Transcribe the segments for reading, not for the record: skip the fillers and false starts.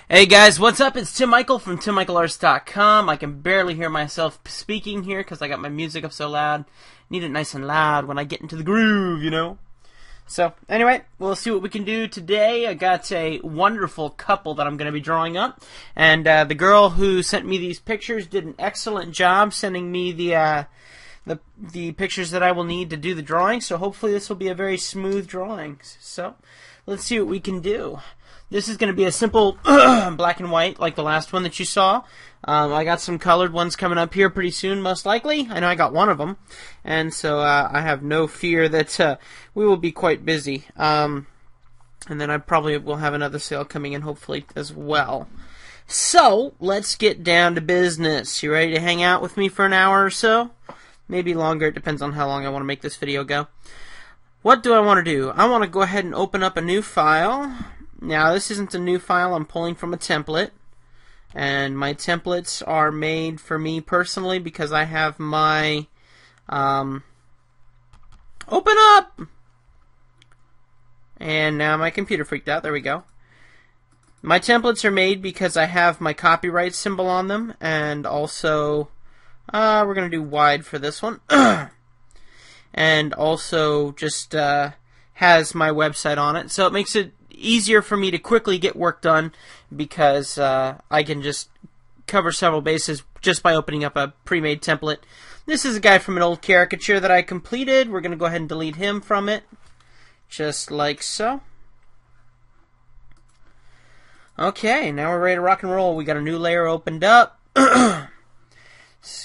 Hey guys, what's up? It's Tim Michael from TimMichaelArts.com. I can barely hear myself speaking here because I got my music up so loud. Need it nice and loud when I get into the groove, you know? So, anyway, we'll see what we can do today. I got a wonderful couple that I'm going to be drawing up. And the girl who sent me these pictures did an excellent job sending me the pictures that I will need to do the drawing. So hopefully this will be a very smooth drawing. So, let's see what we can do. This is going to be a simple black and white like the last one that you saw. I got some colored ones coming up here pretty soon, most likely. I know I got one of them. And so I have no fear that we will be quite busy. And then I probably will have another sale coming in hopefully as well. So, let's get down to business. You ready to hang out with me for an hour or so? Maybe longer. It depends on how long I want to make this video go. What do I want to do? I want to go ahead and open up a new file. Now, this isn't a new file. I'm pulling from a template. And my templates are made for me personally because I have my... open up! And now my computer freaked out. There we go. My templates are made because I have my copyright symbol on them. And also, we're going to do wide for this one. And also just has my website on it. So it makes it easier for me to quickly get work done because I can just cover several bases just by opening up a pre-made template. This is a guy from an old caricature that I completed. We're going to go ahead and delete him from it, just like so. Okay, now we're ready to rock and roll. We got a new layer opened up. Let's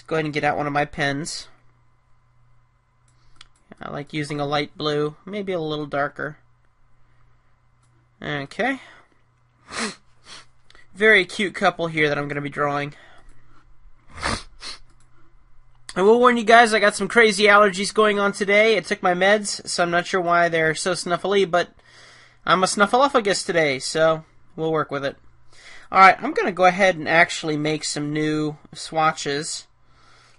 go ahead and get out one of my pens. I like using a light blue, maybe a little darker. Okay. Very cute couple here that I'm going to be drawing. I will warn you guys, I got some crazy allergies going on today. I took my meds, so I'm not sure why they're so snuffly, but I'm a snuffleupagus today, so we'll work with it. Alright, I'm going to go ahead and actually make some new swatches.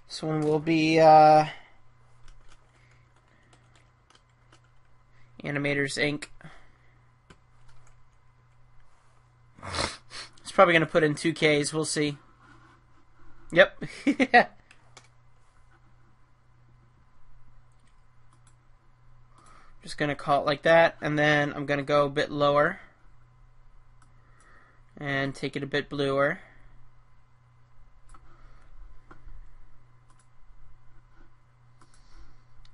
This one will be Animator's ink. It's probably going to put in 2Ks. We'll see. Yep. Just going to call it like that. And then I'm going to go a bit lower. And take it a bit bluer.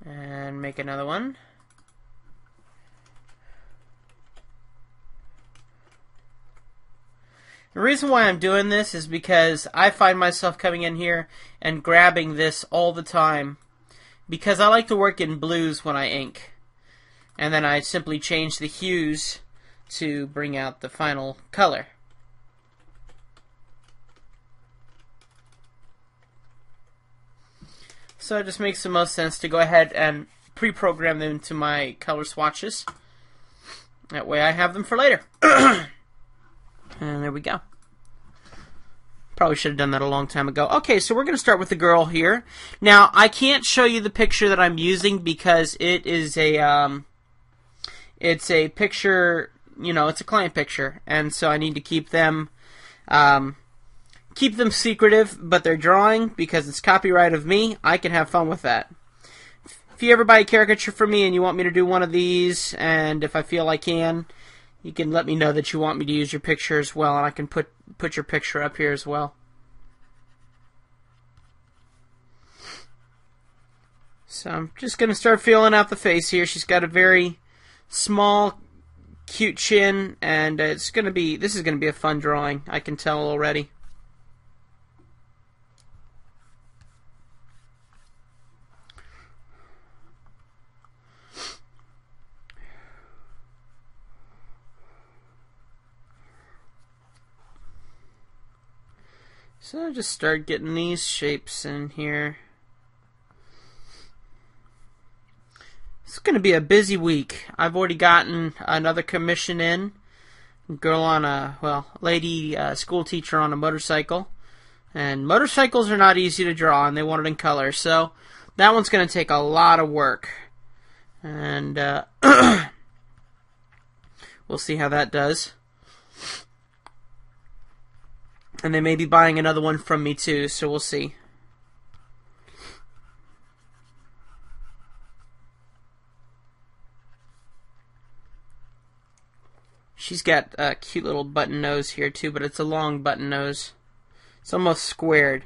And make another one. The reason why I'm doing this is because I find myself coming in here and grabbing this all the time because I like to work in blues when I ink. And then I simply change the hues to bring out the final color. So it just makes the most sense to go ahead and pre-program them to my color swatches. That way I have them for later. And there we go. Probably should have done that a long time ago. Okay, so we're going to start with the girl here. Now, I can't show you the picture that I'm using because it is it's a picture, you know, it's a client picture. And so I need to keep them secretive, but they're drawing because it's copyright of me. I can have fun with that. If you ever buy a caricature from me and you want me to do one of these, and if I feel I can, you can let me know that you want me to use your picture as well, and I can put your picture up here as well. So I'm just going to start filling out the face here. She's got a very small, cute chin, and this is going to be a fun drawing. I can tell already. So I'll just start getting these shapes in here. It's going to be a busy week. I've already gotten another commission in. Girl on lady school teacher on a motorcycle. And motorcycles are not easy to draw, and they want it in color. So that one's going to take a lot of work. And we'll see how that does. And they may be buying another one from me too, so we'll see. She's got a cute little button nose here too, but it's a long button nose. It's almost squared.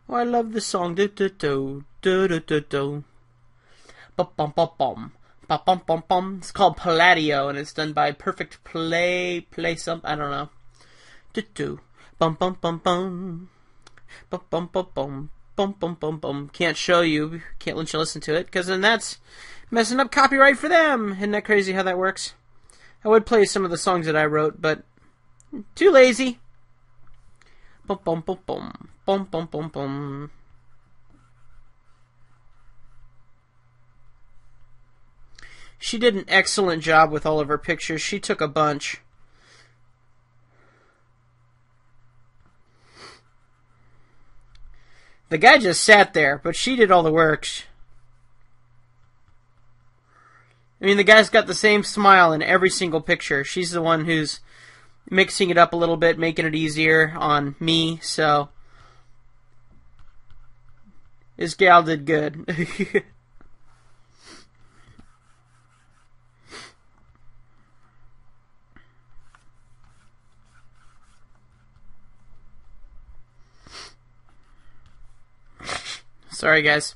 Oh, I love this song. Do do do do do do do. Bum bum bum bum. Bum bum bum bum. It's called Palladio, and it's done by Perfect Play something. I don't know. Do do. Bum bum bum bum. Bum bum bum bum. Bum bum bum bum. Can't show you. Can't let you listen to it, because then that's messing up copyright for them. Isn't that crazy how that works? I would play some of the songs that I wrote, but too lazy. Bum bum bum bum. Bum bum bum bum. She did an excellent job with all of her pictures. She took a bunch. The guy just sat there, but she did all the work. I mean, the guy's got the same smile in every single picture. She's the one who's mixing it up a little bit, making it easier on me, so this gal did good. Sorry, guys.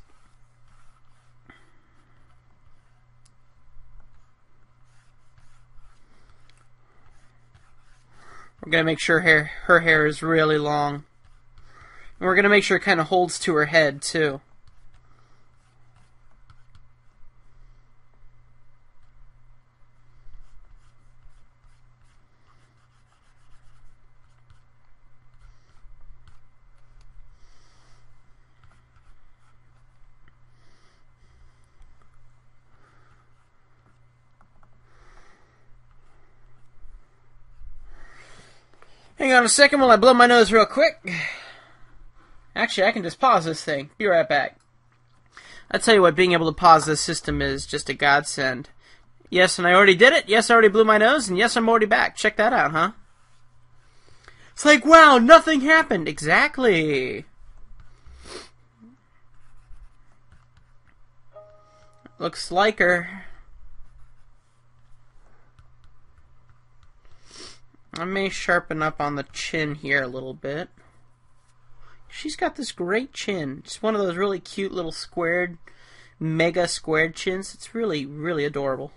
We're going to make sure her hair is really long. And we're going to make sure it kind of holds to her head, too. Hang on a second while I blow my nose real quick. Actually, I can just pause this thing. Be right back. I tell you what, being able to pause this system is just a godsend. Yes, and I already did it. Yes, I already blew my nose. And yes, I'm already back. Check that out, huh? It's like, wow, nothing happened. Exactly. Looks like her. I may sharpen up on the chin here a little bit. She's got this great chin. It's one of those really cute little squared, mega squared chins. It's really, really adorable.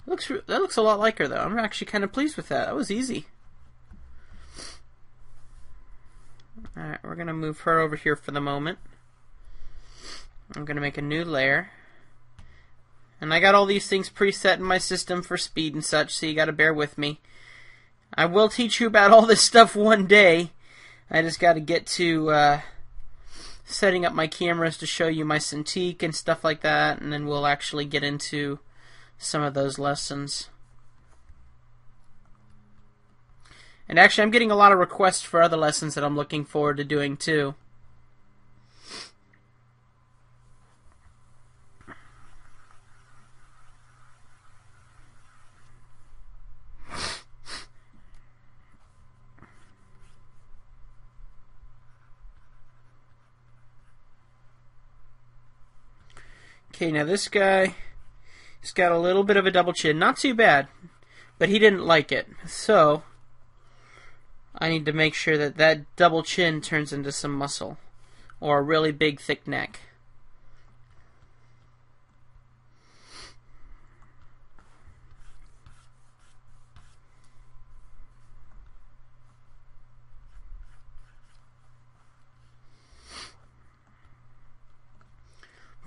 That looks a lot like her, though. I'm actually kind of pleased with that. That was easy. Alright, we're going to move her over here for the moment. I'm going to make a new layer. And I got all these things preset in my system for speed and such, so you got to bear with me. I will teach you about all this stuff one day. I just got to get to setting up my cameras to show you my Cintiq and stuff like that, and then we'll actually get into some of those lessons. And actually, I'm getting a lot of requests for other lessons that I'm looking forward to doing too. Okay, now this guy, he's got a little bit of a double chin. Not too bad, but he didn't like it. So, I need to make sure that that double chin turns into some muscle, or a really big, thick neck.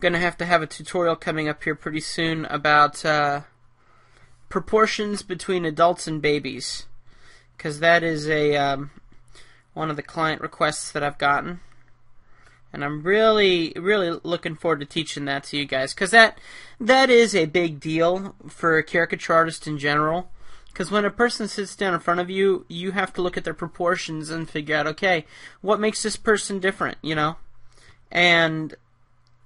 Gonna have to have a tutorial coming up here pretty soon about proportions between adults and babies, because that is a one of the client requests that I've gotten, and I'm really looking forward to teaching that to you guys, because that is a big deal for a caricature artist in general. Because when a person sits down in front of you, you have to look at their proportions and figure out, okay, what makes this person different, you know? And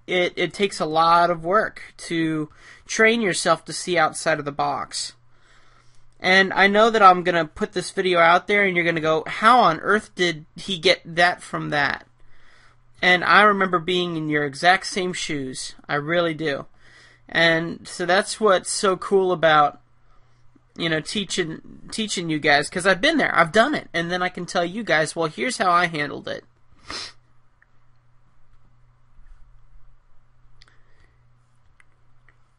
it takes a lot of work to train yourself to see outside of the box. And I know that I'm going to put this video out there and you're going to go, how on earth did he get that from that? And I remember being in your exact same shoes. I really do. And so that's what's so cool about, you know, teaching you guys, because I've been there. I've done it. And then I can tell you guys, well, here's how I handled it.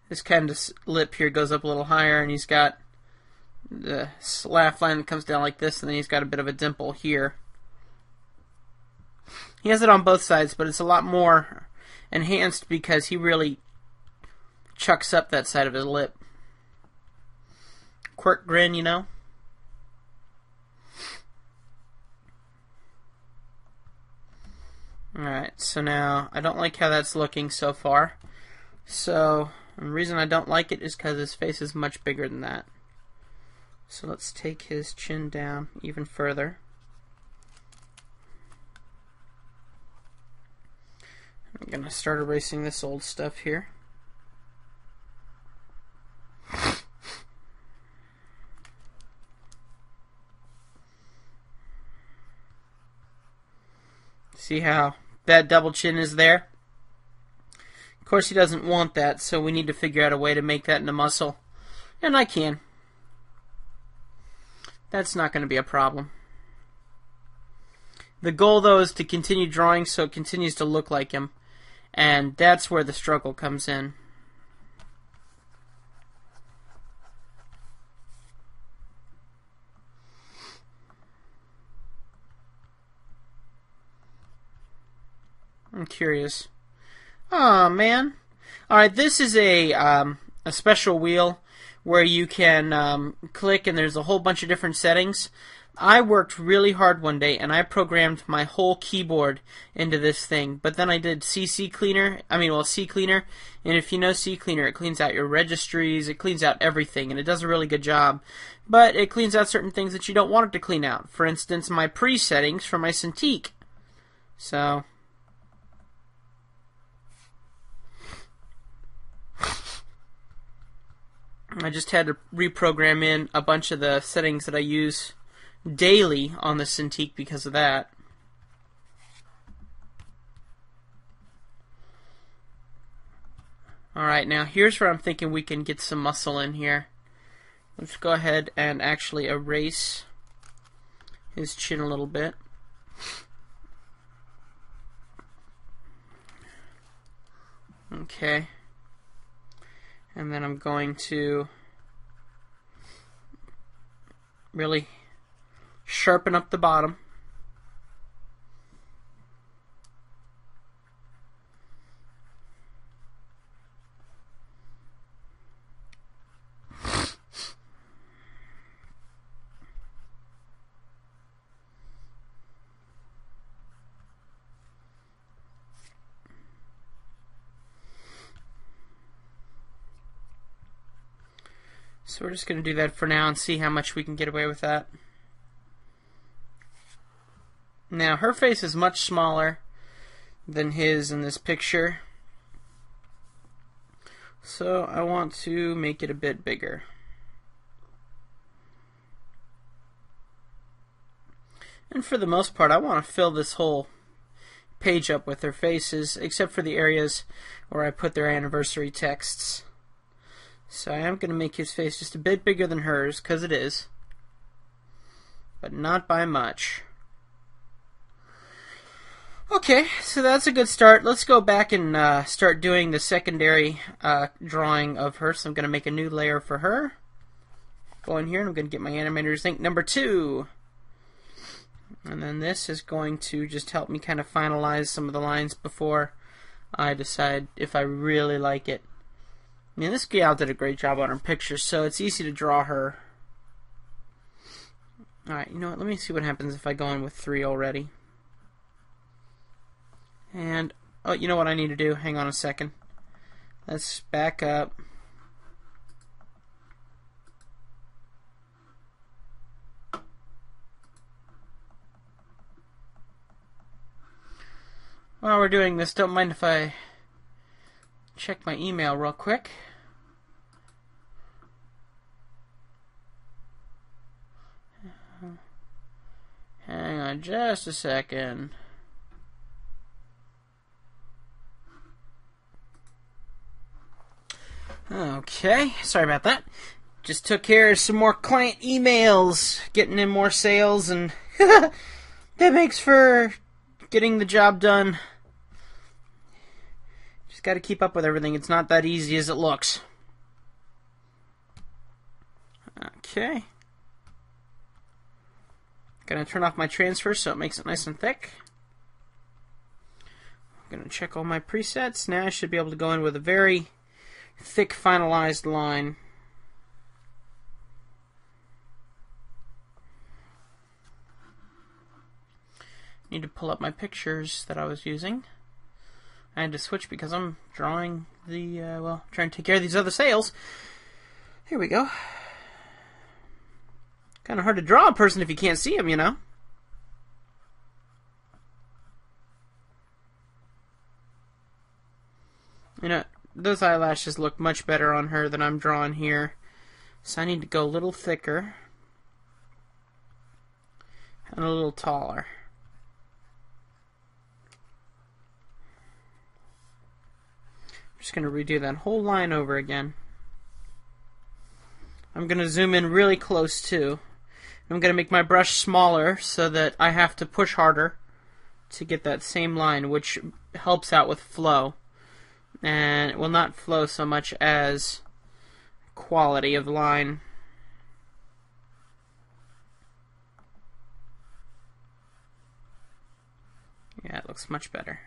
This kind of lip here goes up a little higher, and he's got the laugh line that comes down like this, and then he's got a bit of a dimple here. He has it on both sides, but it's a lot more enhanced because he really chucks up that side of his lip. Quirk grin, you know? Alright, so now I don't like how that's looking so far. So the reason I don't like it is because his face is much bigger than that. So let's take his chin down even further. I'm going to start erasing this old stuff here. See how that double chin is there? Of course he doesn't want that, so we need to figure out a way to make that into muscle. And I can. That's not going to be a problem. The goal, though, is to continue drawing so it continues to look like him. And that's where the struggle comes in. I'm curious. Oh man! All right, this is a special wheel where you can click, and there's a whole bunch of different settings. I worked really hard one day, and I programmed my whole keyboard into this thing. But then I did CCleaner, CCleaner, and if you know CCleaner, it cleans out your registries, it cleans out everything, and it does a really good job. But it cleans out certain things that you don't want it to clean out. For instance, my pre-settings for my Cintiq. So I just had to reprogram in a bunch of the settings that I use daily on the Cintiq because of that. Alright, now here's where I'm thinking we can get some muscle in here. Let's go ahead and actually erase his chin a little bit. Okay. And then I'm going to really sharpen up the bottom. So we're just going to do that for now and see how much we can get away with that. Now her face is much smaller than his in this picture, so I want to make it a bit bigger. And for the most part, I want to fill this whole page up with their faces, except for the areas where I put their anniversary texts. So I am going to make his face just a bit bigger than hers, because it is. But not by much. Okay, so that's a good start. Let's go back and start doing the secondary drawing of her. So I'm going to make a new layer for her. Go in here and I'm going to get my Animator's Ink number 2. And then this is going to just help me kind of finalize some of the lines before I decide if I really like it. I mean, this gal did a great job on her pictures, so it's easy to draw her. Alright, you know what? Let me see what happens if I go in with 3 already. And, oh, you know what I need to do? Hang on a second. Let's back up. While we're doing this, don't mind if I check my email real quick. Hang on just a second. Okay, sorry about that. Just took care of some more client emails, getting in more sales, and that makes for getting the job done. Just got to keep up with everything. It's not that easy as it looks. Okay. Gonna turn off my transfer so it makes it nice and thick. I'm gonna check all my presets. Now I should be able to go in with a very thick finalized line. Need to pull up my pictures that I was using. I had to switch because I'm drawing the, trying to take care of these other sales. Here we go. Kind of hard to draw a person if you can't see them, you know. You know, those eyelashes look much better on her than I'm drawing here. So I need to go a little thicker and a little taller. I'm just going to redo that whole line over again. I'm going to zoom in really close too. I'm going to make my brush smaller so that I have to push harder to get that same line, which helps out with flow. And it will not flow so much as quality of line. Yeah, it looks much better.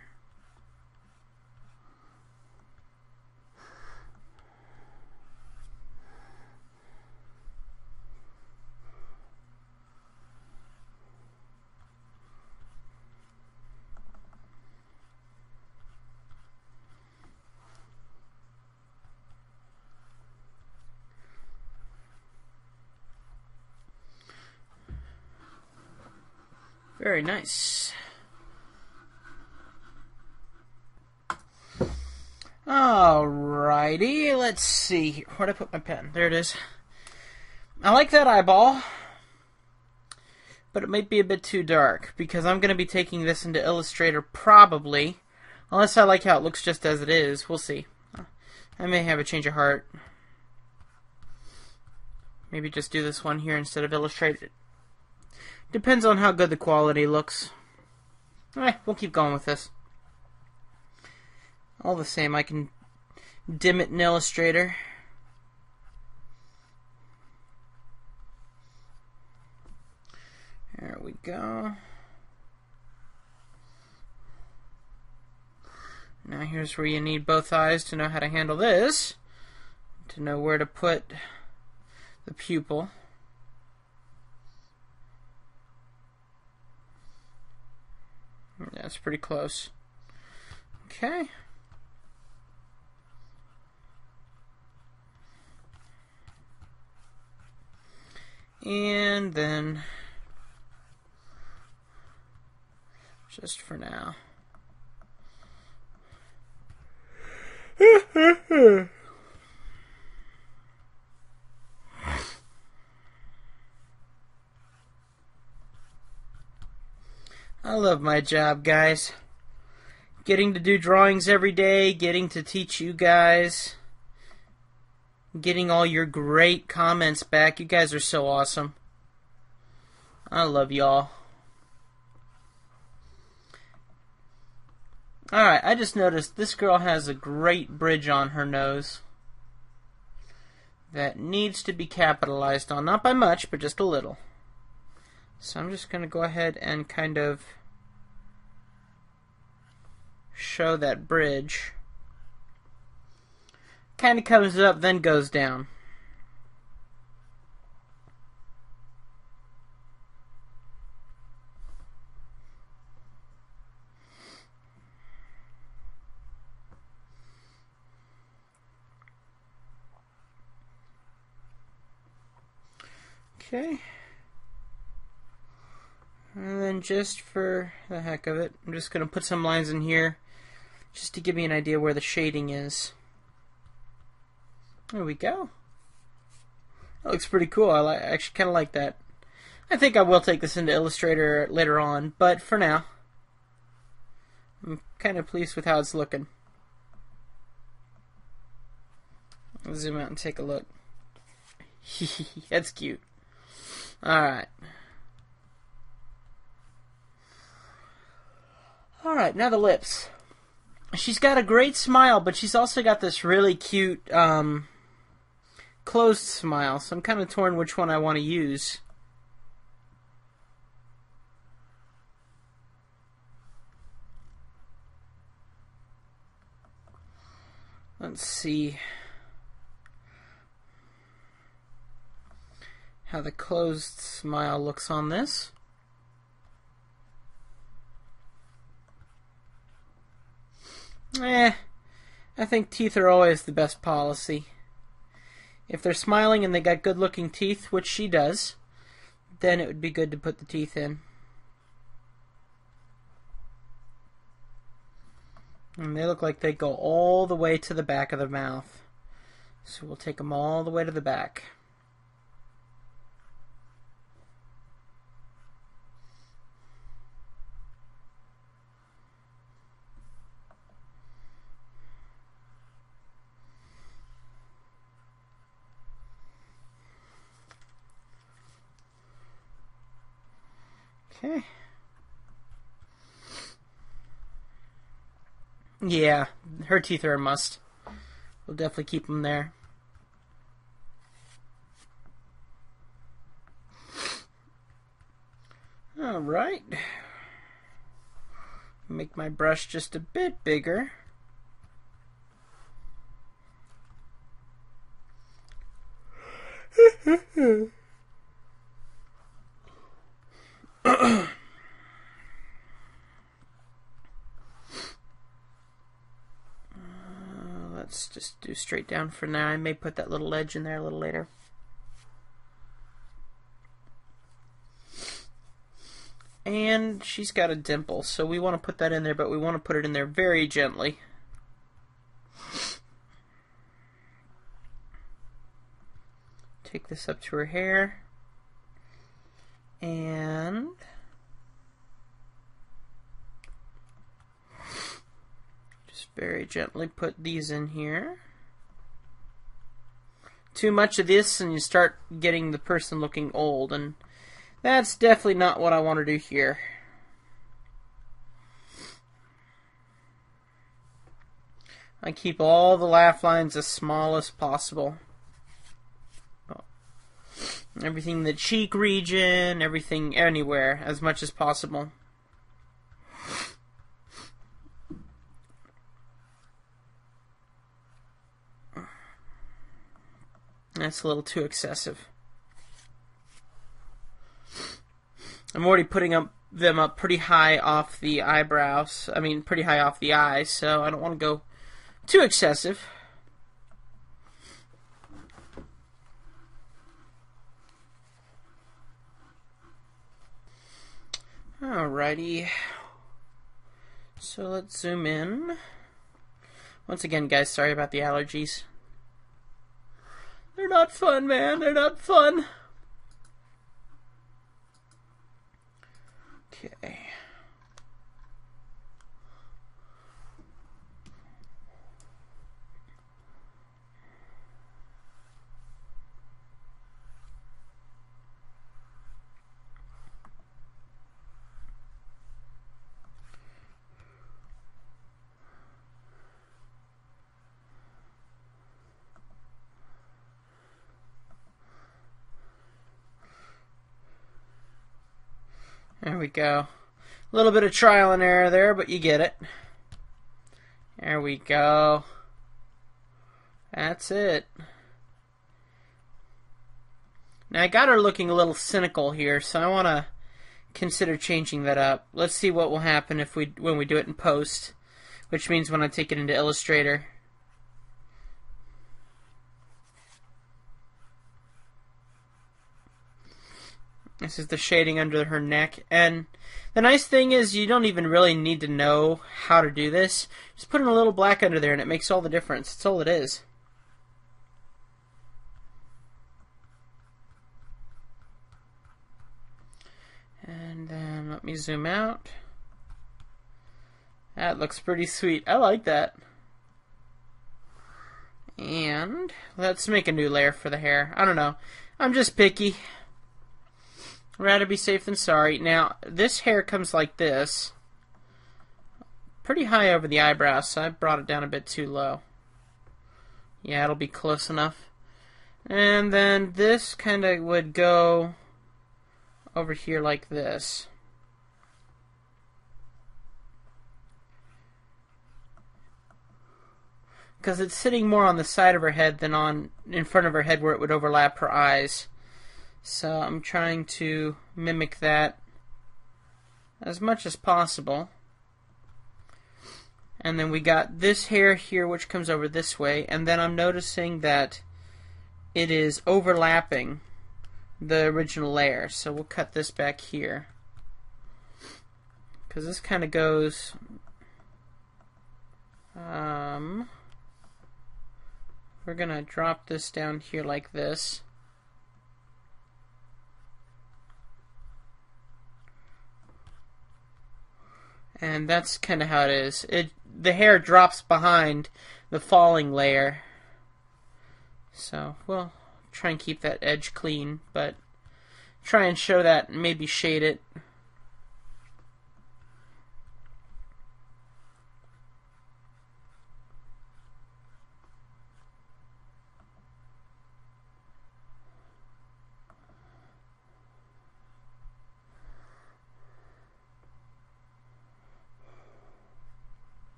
Very nice. Alrighty, let's see. Where'd I put my pen? There it is. I like that eyeball, but it might be a bit too dark because I'm going to be taking this into Illustrator probably, unless I like how it looks just as it is. We'll see. I may have a change of heart. Maybe just do this one here instead of Illustrator. Depends on how good the quality looks. We'll keep going with this. All the same, I can dim it in Illustrator. There we go. Now here's where you need both eyes to know how to handle this. To know where to put the pupil. That's pretty close. Okay. And then, just for now. I love my job, guys. Getting to do drawings every day, getting to teach you guys, getting all your great comments back. You guys are so awesome. I love y'all. Alright, I just noticed this girl has a great bridge on her nose that needs to be capitalized on. Not by much, but just a little. So I'm just going to go ahead and kind of show that bridge. Kind of comes up, then goes down. Okay. And then just for the heck of it, I'm just going to put some lines in here just to give me an idea where the shading is. There we go. That looks pretty cool. I actually kind of like that. I think I will take this into Illustrator later on, but for now, I'm kind of pleased with how it's looking. I'll zoom out and take a look. That's cute. Alright. Alright, now the lips. She's got a great smile, but she's also got this really cute closed smile, so I'm kind of torn which one I want to use. Let's see how the closed smile looks on this. I think teeth are always the best policy. If they're smiling and they got good looking teeth, which she does, then it would be good to put the teeth in. And they look like they go all the way to the back of the mouth. So we'll take them all the way to the back. Okay. Yeah, her teeth are a must. We'll definitely keep them there. Alright. Make my brush just a bit bigger. Let's just do straight down for now. I may put that little edge in there a little later. And she's got a dimple, so we want to put that in there, but we want to put it in there very gently. Take this up to her hair. And just very gently put these in here. Too much of this and you start getting the person looking old, and that's definitely not what I want to do here. I keep all the laugh lines as small as possible. Everything in the cheek region, everything anywhere, as much as possible. That's a little too excessive. I'm already putting them up pretty high off the eyebrows. I mean, pretty high off the eyes, so I don't want to go too excessive. Alrighty. So let's zoom in. Once again, guys, sorry about the allergies. They're not fun, man. They're not fun. Okay. There we go. A little bit of trial and error there, but you get it. There we go. That's it. Now I got her looking a little cynical here, so I want to consider changing that up. Let's see what will happen when we do it in post, which means when I take it into Illustrator. This is the shading under her neck, and the nice thing is you don't even really need to know how to do this. Just put in a little black under there and it makes all the difference. That's all it is. Let me zoom out. That looks pretty sweet. I like that. And let's make a new layer for the hair. I don't know. I'm just picky. Rather be safe than sorry. Now, this hair comes like this. Pretty high over the eyebrows, so I brought it down a bit too low. Yeah, it'll be close enough. And then this kind of would go over here like this. Because it's sitting more on the side of her head than on in front of her head where it would overlap her eyes. So I'm trying to mimic that as much as possible. And then we got this hair here which comes over this way, and then I'm noticing that it is overlapping the original layer. So we'll cut this back here. Because this kind of goes we're going to drop this down here like this. And that's kind of how it is. The hair drops behind the falling layer. So we'll try and keep that edge clean, but try and show that and maybe shade it.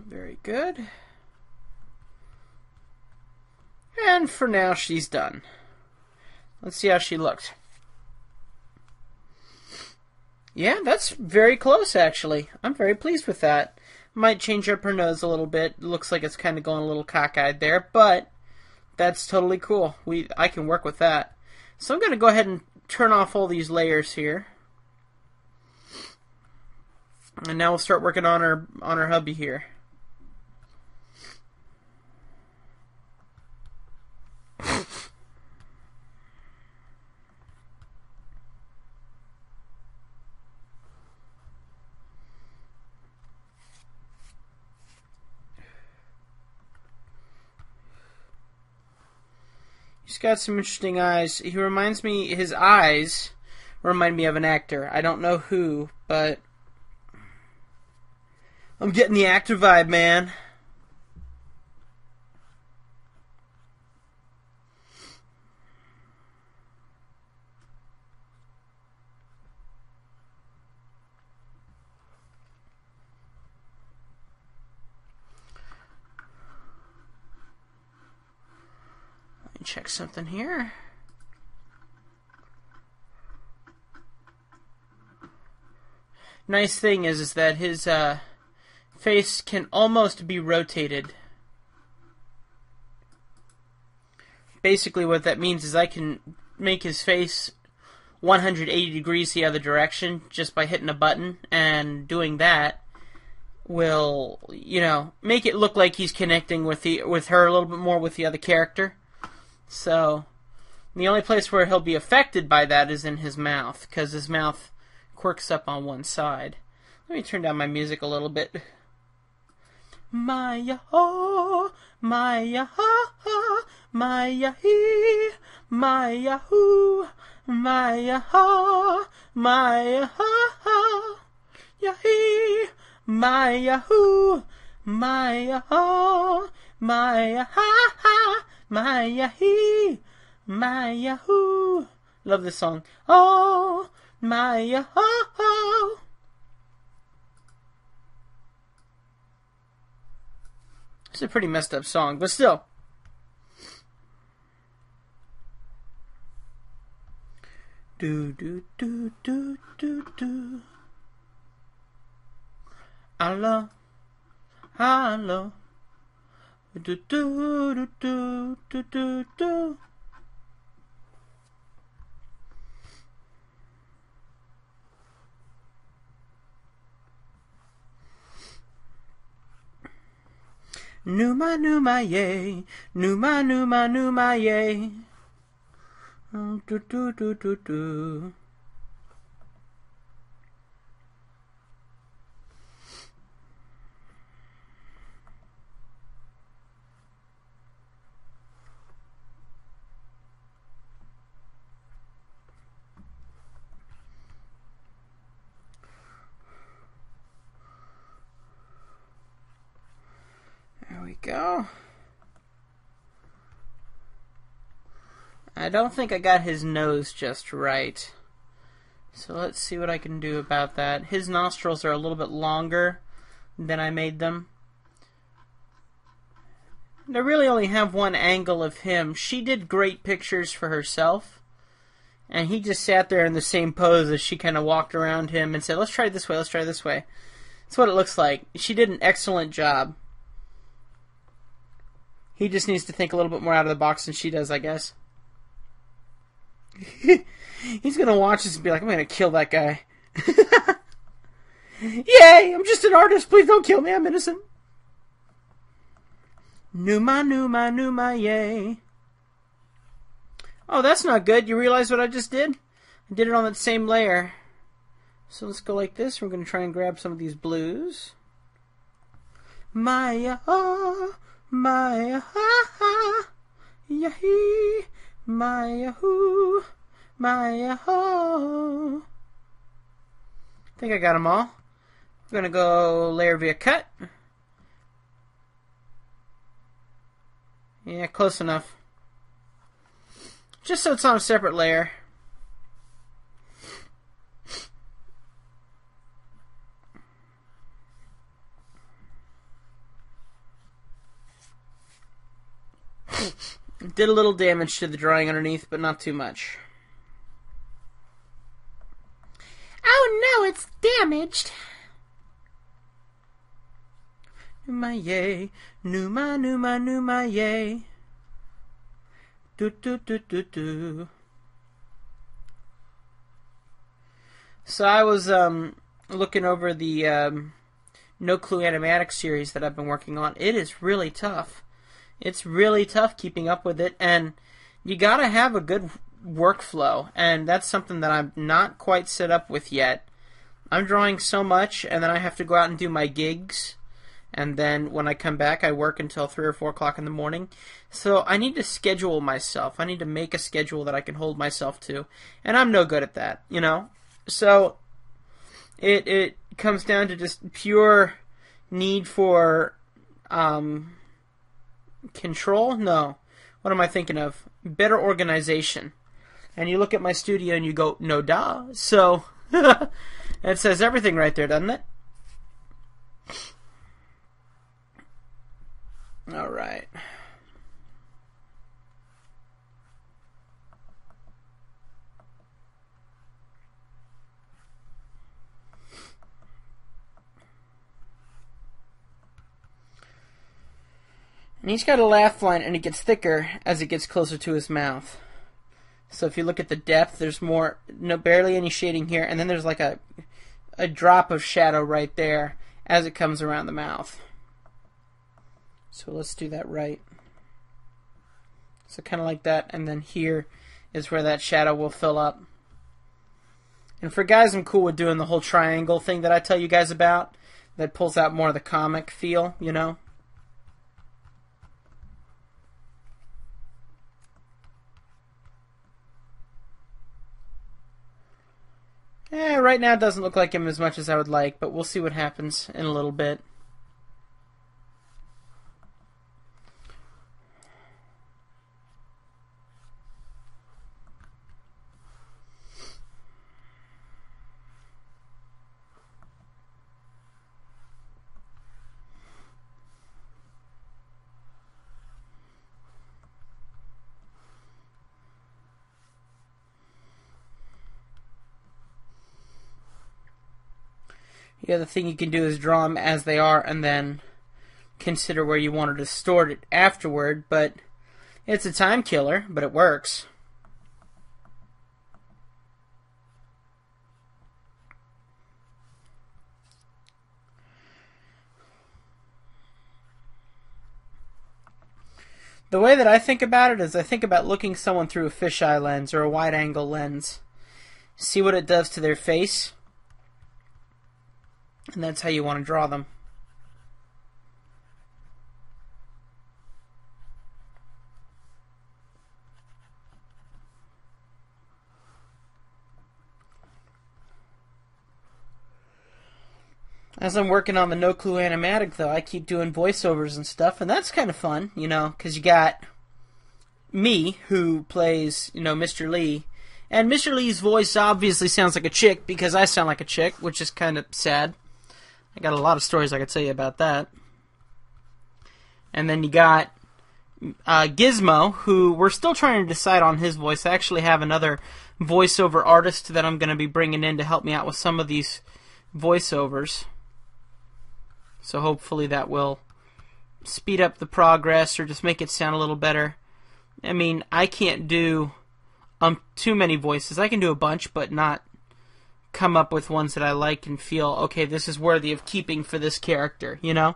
Very good. And for now, she's done. Let's see how she looks. Yeah, that's very close, actually. I'm very pleased with that. Might change up her nose a little bit. Looks like it's kind of going a little cockeyed there, but that's totally cool. I can work with that. So I'm going to go ahead and turn off all these layers here. And now we'll start working on her hubby here. He's got some interesting eyes. He reminds me, his eyes remind me of an actor. I don't know who, but I'm getting the actor vibe, man. Check something here. Nice thing is that his face can almost be rotated. Basically what that means is I can make his face 180 degrees the other direction just by hitting a button, and doing that will, make it look like he's connecting with her a little bit more with the other character. So, the only place where he'll be affected by that is in his mouth, because his mouth quirks up on one side. Let me turn down my music a little bit. Maya ho, Maya ha, Maya he, Maya hoo, Maya ha, Maya ha, ya he, Maya hoo, Maya ha, Maya ha. Maya he, Maya hoo. Love this song. Oh, Maya ho. It's a pretty messed up song, but still. Do do do do do do. Hello, hello. Do do do do do do do. Numa, numa, yay. Numa, numa, numa, yay. Do, do, do, do, do. There we go. I don't think I got his nose just right. So let's see what I can do about that. His nostrils are a little bit longer than I made them. And I really only have one angle of him. She did great pictures for herself. And he just sat there in the same pose as she kind of walked around him and said, let's try it this way, let's try it this way. That's what it looks like. She did an excellent job. He just needs to think a little bit more out of the box than she does, I guess. He's going to watch this and be like, I'm going to kill that guy. Yay, I'm just an artist. Please don't kill me. I'm innocent. Numa, numa, numa, yay. Oh, that's not good. You realize what I just did? I did it on that same layer. So let's go like this. We're going to try and grab some of these blues. Maya, oh. Maya, ha, ha, yahi, Maya, hoo, Maya, ho. I think I got them all. I'm going to go layer via cut. Yeah, close enough. Just so it's on a separate layer. Did a little damage to the drawing underneath, but not too much. Oh no, it's damaged! Numa yay, numa, numa, numa yay. Do, do, do, do, do. So I was looking over the No Clue Animatic series that I've been working on. It is really tough. It's really tough keeping up with it, and you gotta have a good workflow, and that's something that I'm not quite set up with yet. I'm drawing so much, and then I have to go out and do my gigs, and then when I come back, I work until 3 or 4 o'clock in the morning. So I need to schedule myself. I need to make a schedule that I can hold myself to, and I'm no good at that, you know? So it comes down to just pure need for control? No. What am I thinking of? Better organization. And you look at my studio and you go, no duh. So, it says everything right there, doesn't it? Alright. And he's got a laugh line, and it gets thicker as it gets closer to his mouth. So if you look at the depth, there's more, barely any shading here, and then there's like a drop of shadow right there as it comes around the mouth. So let's do that right. So kind of like that, and then here is where that shadow will fill up. And for guys, I'm cool with doing the whole triangle thing that I tell you guys about. That pulls out more of the comic feel, you know. Right now it doesn't look like him as much as I would like, but we'll see what happens in a little bit. The other thing you can do is draw them as they are and then consider where you want to distort it afterward, but it's a time killer, but it works. The way that I think about it is I think about looking someone through a fisheye lens or a wide-angle lens. See what it does to their face. And that's how you want to draw them. As I'm working on the No Clue animatic, though, I keep doing voiceovers and stuff, and that's kind of fun, you know, because you got me, who plays, you know, Mr. Lee, and Mr. Lee's voice obviously sounds like a chick, because I sound like a chick, which is kind of sad. I got a lot of stories I could tell you about that. And then you got Gizmo, who we're still trying to decide on his voice. I actually have another voiceover artist that I'm going to be bringing in to help me out with some of these voiceovers. So hopefully that will speed up the progress or just make it sound a little better. I mean, I can't do too many voices. I can do a bunch, but not come up with ones that I like and feel, okay, this is worthy of keeping for this character, you know?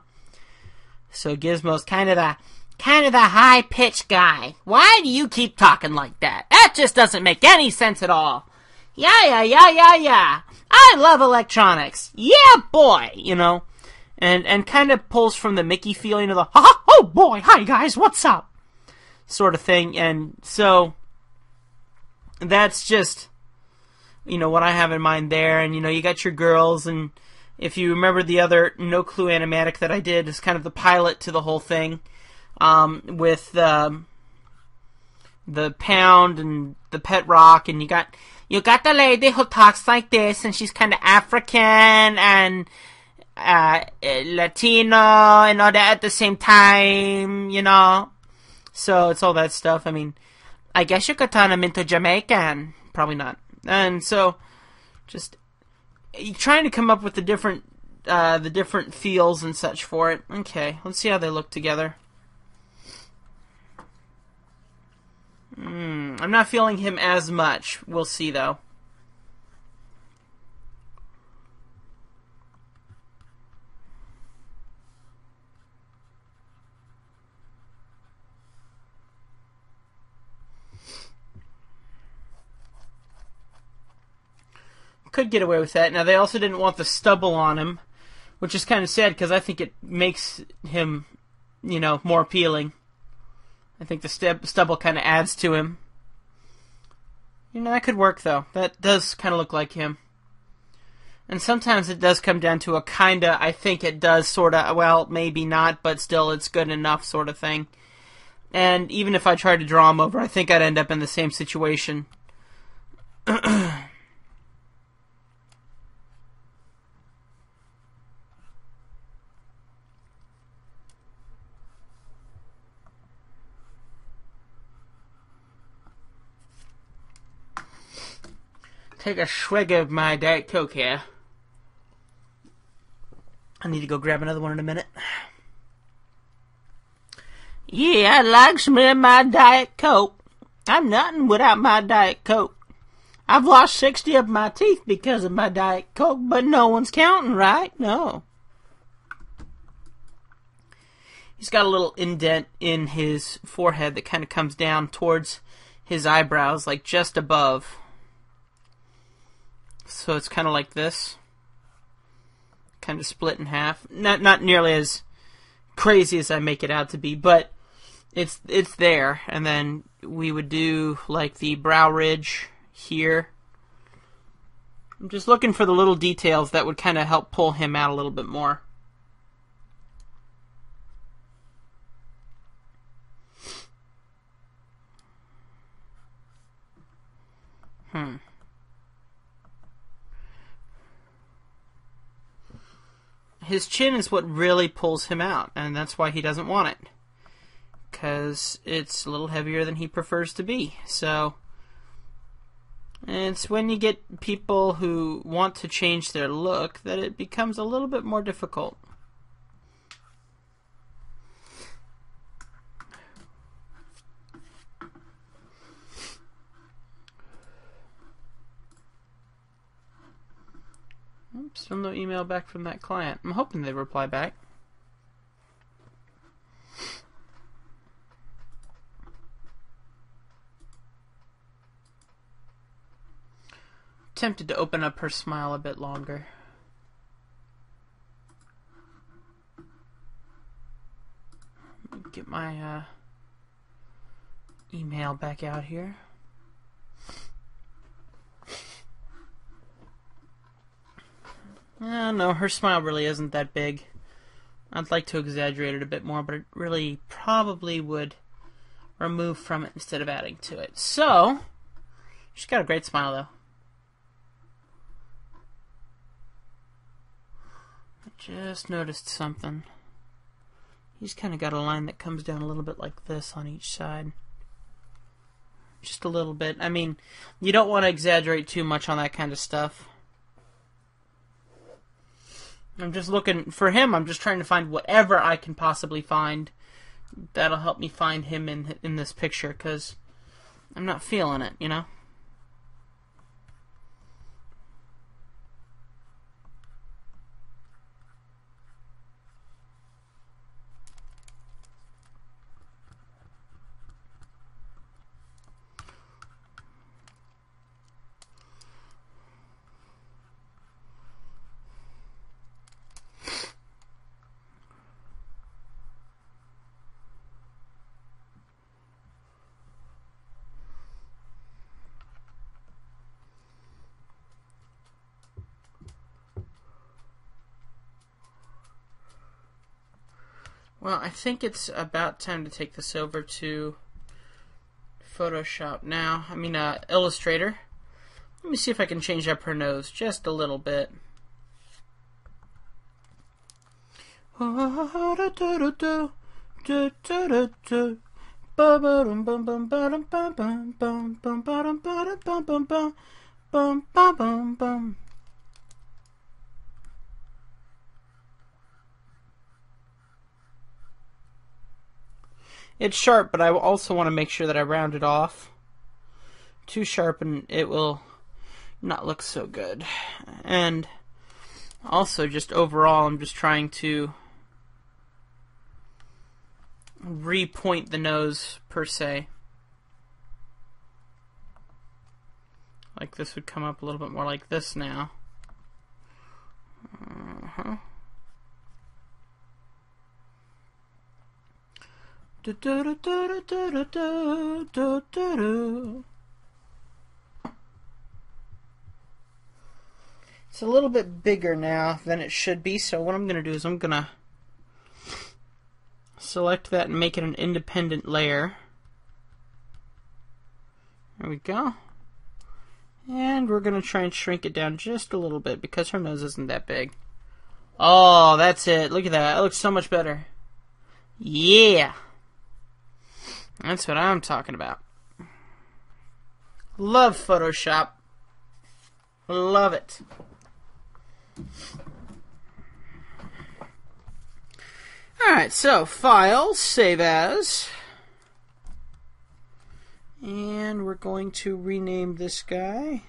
So Gizmo's kind of the high-pitched guy. Why do you keep talking like that? That just doesn't make any sense at all. Yeah. I love electronics. Yeah, boy, you know? And kind of pulls from the Mickey feeling of the, oh boy, hi guys, what's up? Sort of thing. And so that's just, you know, what I have in mind there. And, you know, you got your girls, and if you remember the other No Clue animatic that I did, is kind of the pilot to the whole thing, with the Pound and the Pet Rock, and you got the lady who talks like this, and she's kind of African and Latino and all that at the same time, you know. So it's all that stuff. I mean, I guess you could turn them into Jamaican. Probably not. And so, just trying to come up with the different feels and such for it. Okay, let's see how they look together. I'm not feeling him as much. We'll see, though. Could get away with that. Now, they also didn't want the stubble on him, which is kind of sad because I think it makes him, you know, more appealing. I think the stubble kind of adds to him. You know, that could work, though. That does kind of look like him. And sometimes it does come down to a kind of, I think it does sort of, well, maybe not, but still it's good enough sort of thing. And even if I tried to draw him over, I think I'd end up in the same situation. Take a swig of my Diet Coke here. I need to go grab another one in a minute. Yeah, I like some of my Diet Coke. I'm nothing without my Diet Coke. I've lost 60 of my teeth because of my Diet Coke, but no one's counting, right? No. He's got a little indent in his forehead that kind of comes down towards his eyebrows, like just above. So it's kind of like this. Kind of split in half. Not nearly as crazy as I make it out to be, but it's there. And then we would do like the brow ridge here. I'm just looking for the little details that would kind of help pull him out a little bit more. His chin is what really pulls him out, and that's why he doesn't want it. Because it's a little heavier than he prefers to be. So, it's when you get people who want to change their look that it becomes a little bit more difficult. Still no email back from that client. I'm hoping they reply back. tempted to open up her smile a bit longer. Let me get my email back out here. No, her smile really isn't that big. I'd like to exaggerate it a bit more, but it really probably would remove from it instead of adding to it. So, she's got a great smile, though. I just noticed something. He's kind of got a line that comes down a little bit like this on each side. Just a little bit. I mean, you don't want to exaggerate too much on that kind of stuff. I'm just looking for him. I'm just trying to find whatever I can possibly find that'll help me find him in this picture, because I'm not feeling it, you know? Well, I think it's about time to take this over to Photoshop now. I mean, Illustrator. Let me see if I can change up her nose just a little bit. It's sharp, but I also want to make sure that I round it off. Too sharp and it will not look so good. And also, just overall, I'm just trying to repoint the nose, per se. Like this would come up a little bit more like this now. It's a little bit bigger now than it should be, so what I'm going to do is I'm going to select that and make it an independent layer. There we go. And we're going to try and shrink it down just a little bit because her nose isn't that big. Oh, that's it. Look at that. That looks so much better. Yeah. That's what I'm talking about. Love Photoshop. Love it. Alright, so File, Save As. And we're going to rename this guy.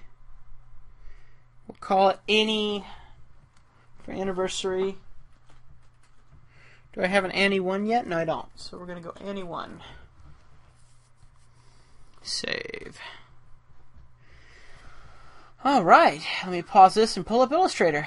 We'll call it Annie for anniversary. Do I have an Annie 1 yet? No, I don't. So we're going to go Annie 1. Save. Alright, let me pause this and pull up Illustrator.